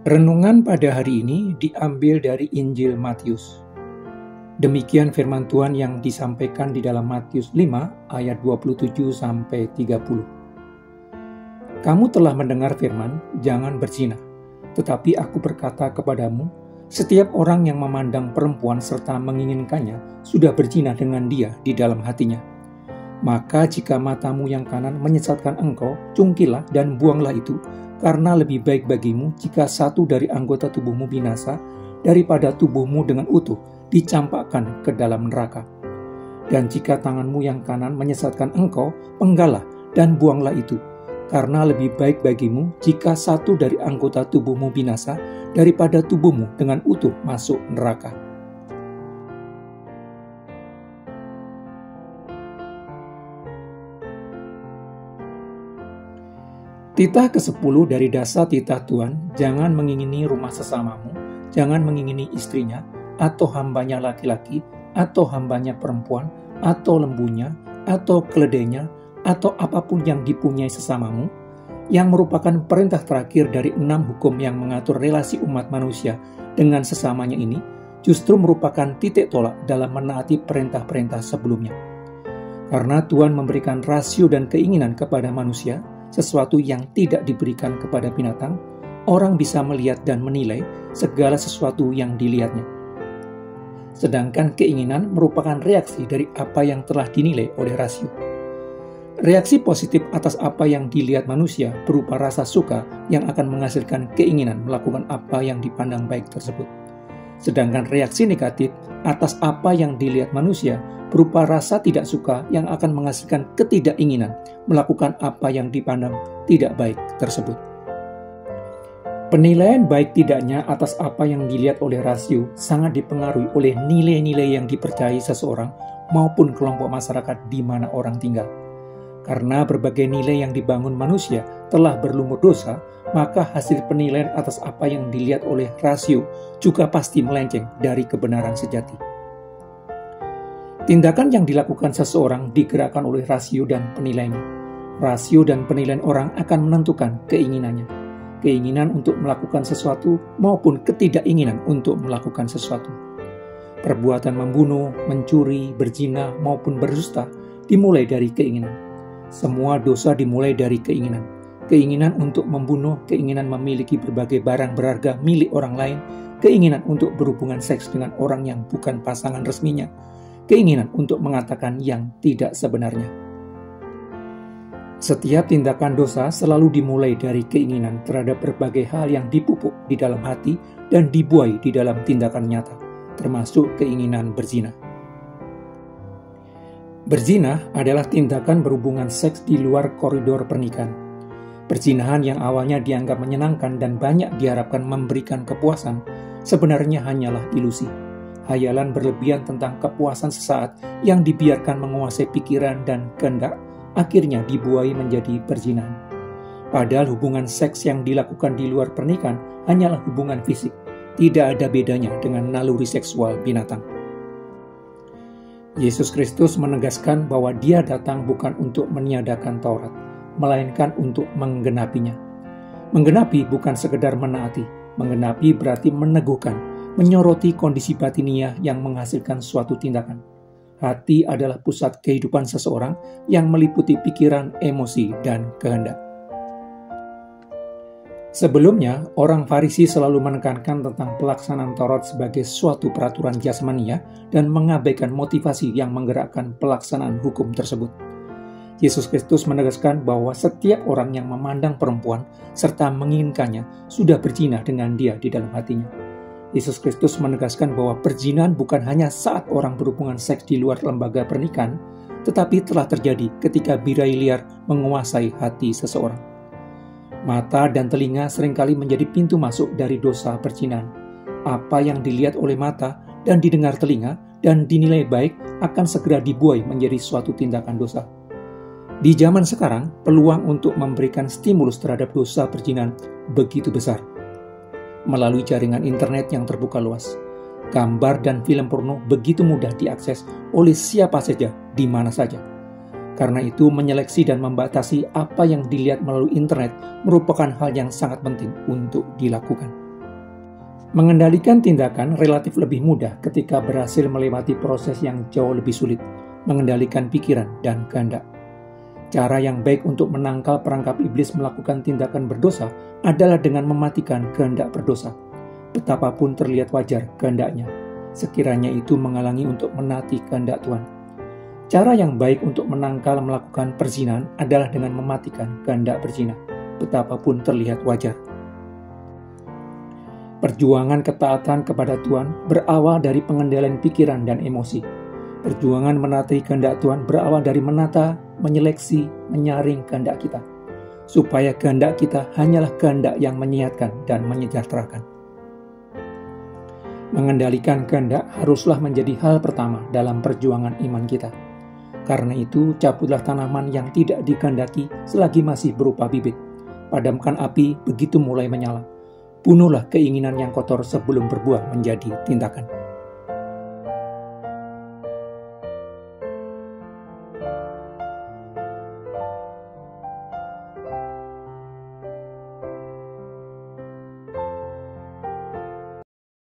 Renungan pada hari ini diambil dari Injil Matius. Demikian firman Tuhan yang disampaikan di dalam Matius 5 ayat 27-30. Kamu telah mendengar firman, jangan berzina. Tetapi aku berkata kepadamu, setiap orang yang memandang perempuan serta menginginkannya sudah berzina dengan dia di dalam hatinya. Maka jika matamu yang kanan menyesatkan engkau, cungkilah dan buanglah itu, karena lebih baik bagimu jika satu dari anggota tubuhmu binasa daripada tubuhmu dengan utuh dicampakkan ke dalam neraka. Dan jika tanganmu yang kanan menyesatkan engkau, penggallah dan buanglah itu, karena lebih baik bagimu jika satu dari anggota tubuhmu binasa daripada tubuhmu dengan utuh masuk neraka. Titah ke-10 dari dasar titah Tuhan, jangan mengingini rumah sesamamu, jangan mengingini istrinya, atau hambanya laki-laki, atau hambanya perempuan, atau lembunya, atau keledainya, atau apapun yang dipunyai sesamamu, yang merupakan perintah terakhir dari 6 hukum yang mengatur relasi umat manusia dengan sesamanya ini, justru merupakan titik tolak dalam menaati perintah-perintah sebelumnya. Karena Tuhan memberikan rasio dan keinginan kepada manusia, sesuatu yang tidak diberikan kepada binatang, orang bisa melihat dan menilai segala sesuatu yang dilihatnya. Sedangkan keinginan merupakan reaksi dari apa yang telah dinilai oleh rasio. Reaksi positif atas apa yang dilihat manusia berupa rasa suka yang akan menghasilkan keinginan melakukan apa yang dipandang baik tersebut. Sedangkan reaksi negatif atas apa yang dilihat manusia berupa rasa tidak suka yang akan menghasilkan ketidakinginan melakukan apa yang dipandang tidak baik tersebut. Penilaian baik tidaknya atas apa yang dilihat oleh rasio sangat dipengaruhi oleh nilai-nilai yang dipercayai seseorang maupun kelompok masyarakat di mana orang tinggal. Karena berbagai nilai yang dibangun manusia telah berlumur dosa, maka hasil penilaian atas apa yang dilihat oleh rasio juga pasti melenceng dari kebenaran sejati. Tindakan yang dilakukan seseorang digerakkan oleh rasio dan penilaiannya. Rasio dan penilaian orang akan menentukan keinginannya. Keinginan untuk melakukan sesuatu maupun ketidakinginan untuk melakukan sesuatu. Perbuatan membunuh, mencuri, berzina maupun berdusta dimulai dari keinginan. Semua dosa dimulai dari keinginan. Keinginan untuk membunuh, keinginan memiliki berbagai barang berharga milik orang lain, keinginan untuk berhubungan seks dengan orang yang bukan pasangan resminya, keinginan untuk mengatakan yang tidak sebenarnya. Setiap tindakan dosa selalu dimulai dari keinginan terhadap berbagai hal yang dipupuk di dalam hati dan dibuai di dalam tindakan nyata, termasuk keinginan berzina. Berzina adalah tindakan berhubungan seks di luar koridor pernikahan. Perzinahan yang awalnya dianggap menyenangkan dan banyak diharapkan memberikan kepuasan, sebenarnya hanyalah ilusi. Hayalan berlebihan tentang kepuasan sesaat yang dibiarkan menguasai pikiran dan kehendak, akhirnya dibuai menjadi perzinahan. Padahal hubungan seks yang dilakukan di luar pernikahan hanyalah hubungan fisik, tidak ada bedanya dengan naluri seksual binatang. Yesus Kristus menegaskan bahwa Dia datang bukan untuk meniadakan Taurat, melainkan untuk menggenapinya. Menggenapi bukan sekedar menaati, menggenapi berarti meneguhkan, menyoroti kondisi batiniah yang menghasilkan suatu tindakan. Hati adalah pusat kehidupan seseorang yang meliputi pikiran, emosi, dan kehendak. Sebelumnya, orang Farisi selalu menekankan tentang pelaksanaan Taurat sebagai suatu peraturan jasmania dan mengabaikan motivasi yang menggerakkan pelaksanaan hukum tersebut. Yesus Kristus menegaskan bahwa setiap orang yang memandang perempuan serta menginginkannya sudah berzina dengan dia di dalam hatinya. Yesus Kristus menegaskan bahwa perzinahan bukan hanya saat orang berhubungan seks di luar lembaga pernikahan, tetapi telah terjadi ketika birahi liar menguasai hati seseorang. Mata dan telinga seringkali menjadi pintu masuk dari dosa perzinahan. Apa yang dilihat oleh mata dan didengar telinga dan dinilai baik akan segera dibuai menjadi suatu tindakan dosa. Di zaman sekarang, peluang untuk memberikan stimulus terhadap dosa perzinahan begitu besar. Melalui jaringan internet yang terbuka luas, gambar dan film porno begitu mudah diakses oleh siapa saja, di mana saja. Karena itu, menyeleksi dan membatasi apa yang dilihat melalui internet merupakan hal yang sangat penting untuk dilakukan. Mengendalikan tindakan relatif lebih mudah ketika berhasil melewati proses yang jauh lebih sulit, mengendalikan pikiran dan kehendak. Cara yang baik untuk menangkal perangkap iblis melakukan tindakan berdosa adalah dengan mematikan kehendak berdosa. Betapapun terlihat wajar kehendaknya, sekiranya itu menghalangi untuk menaati kehendak Tuhan. Cara yang baik untuk menangkal melakukan perzinahan adalah dengan mematikan kehendak berzina, betapapun terlihat wajar. Perjuangan ketaatan kepada Tuhan berawal dari pengendalian pikiran dan emosi. Perjuangan menaati kehendak Tuhan berawal dari menata, menyeleksi, menyaring kehendak kita, supaya kehendak kita hanyalah kehendak yang menyehatkan dan menyejahterakan. Mengendalikan kehendak haruslah menjadi hal pertama dalam perjuangan iman kita. Karena itu, cabutlah tanaman yang tidak dikehendaki selagi masih berupa bibit. Padamkan api begitu mulai menyala. Bunuhlah keinginan yang kotor sebelum berbuah menjadi tindakan.